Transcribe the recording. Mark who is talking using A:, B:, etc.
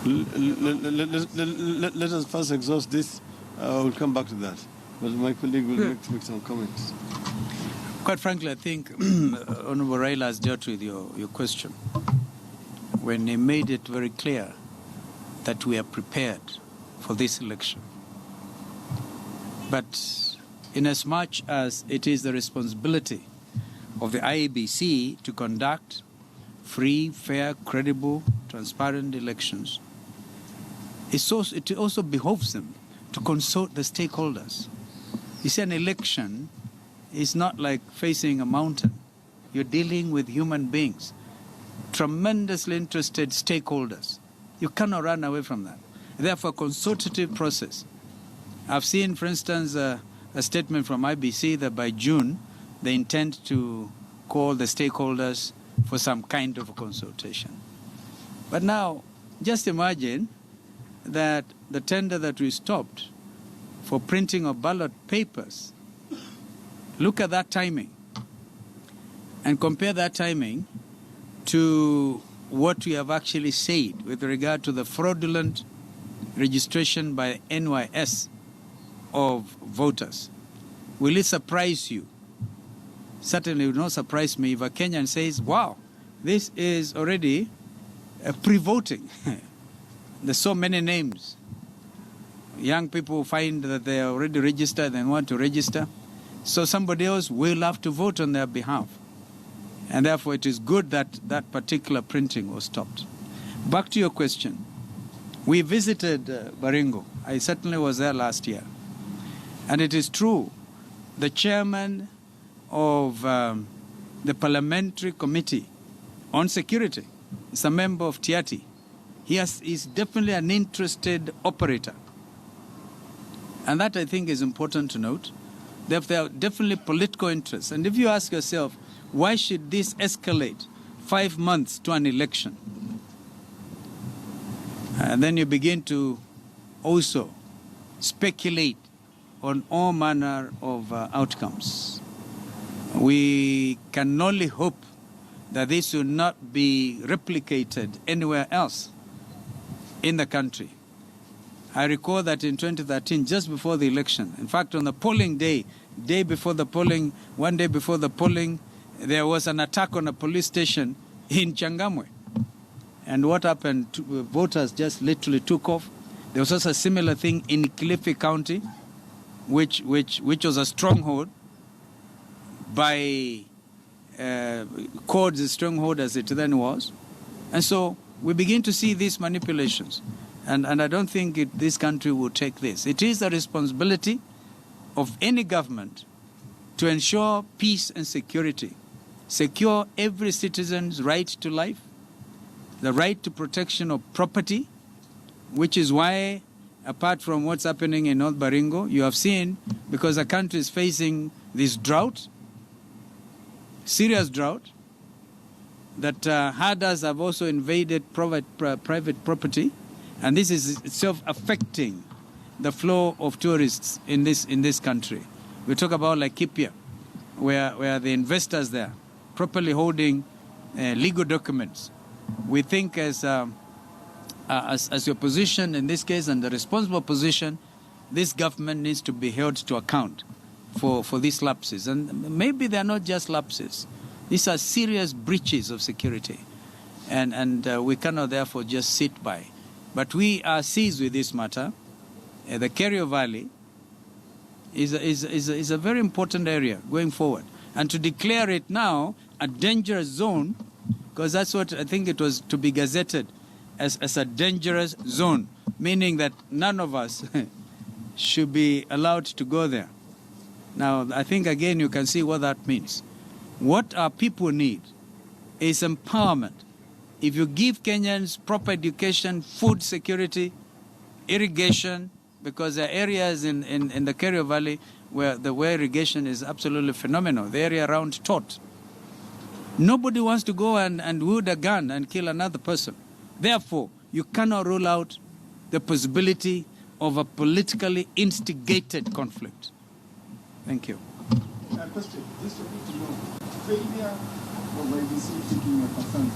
A: Let us first exhaust this. We'll come back to that. But my colleague will make some comments.
B: Quite frankly, I think Honorable Raila has dealt with your question when he made it very clear that we are prepared for this election. But inasmuch as it is the responsibility of the IEBC to conduct free, fair, credible, transparent elections, it also behoves them to consult the stakeholders. You see, an election is not like facing a mountain. You're dealing with human beings, tremendously interested stakeholders. You cannot run away from that. Therefore, a consultative process. I've seen, for instance, a statement from IBC that by June, they intend to call the stakeholders for some kind of a consultation. But now, just imagine that the tender that we stopped for printing of ballot papers, look at that timing and compare that timing to what we have actually said with regard to the fraudulent registration by NYS of voters. Will it surprise you? Certainly will not surprise me if a Kenyan says, wow, this is already pre-voting. There's so many names. Young people find that they are already registered and want to register. So somebody else will have to vote on their behalf. And therefore it is good that that particular printing was stopped. Back to your question. We visited Baringo. I certainly was there last year. And it is true, the chairman of the Parliamentary Committee on Security is a member of TIATI. He is definitely an interested operator. And that, I think, is important to note. There are definitely political interests. And if you ask yourself, why should this escalate 5 months to an election? And then you begin to also speculate on all manner of outcomes. We can only hope that this will not be replicated anywhere else in the country. I recall that in 2013, just before the election, in fact, on the polling day, one day before the polling, there was an attack on a police station in Changamwe. And what happened? Voters just literally took off. There was also a similar thing in Kilifi County, which was a stronghold by codes, a stronghold as it then was. And so we begin to see these manipulations. And I don't think this country will take this. It is the responsibility of any government to ensure peace and security, secure every citizen's right to life, the right to protection of property, which is why, apart from what's happening in North Baringo, you have seen, because the country is facing this drought, serious drought, that herders have also invaded private property, and this is itself affecting the flow of tourists in this country. We talk about Laikipia, where the investors there properly holding legal documents. We think as your position in this case and the responsible position, this government needs to be held to account for these lapses. And maybe they're not just lapses. These are serious breaches of security. And we cannot therefore just sit by. But we are seized with this matter. The Kerio Valley is a very important area going forward. And to declare it now a dangerous zone, because that's what I think it was to be gazetted as a dangerous zone, meaning that none of us should be allowed to go there. Now, I think, again, you can see what that means. What our people need is empowerment. If you give Kenyans proper education, food security, irrigation, because there are areas in the Kerio Valley where irrigation is absolutely phenomenal, the area around Tot. Nobody wants to go and wield a gun and kill another person. Therefore, you cannot rule out the possibility of a politically instigated conflict. Thank you.
C: Question. Just to know, failure of IEBC taking a concern.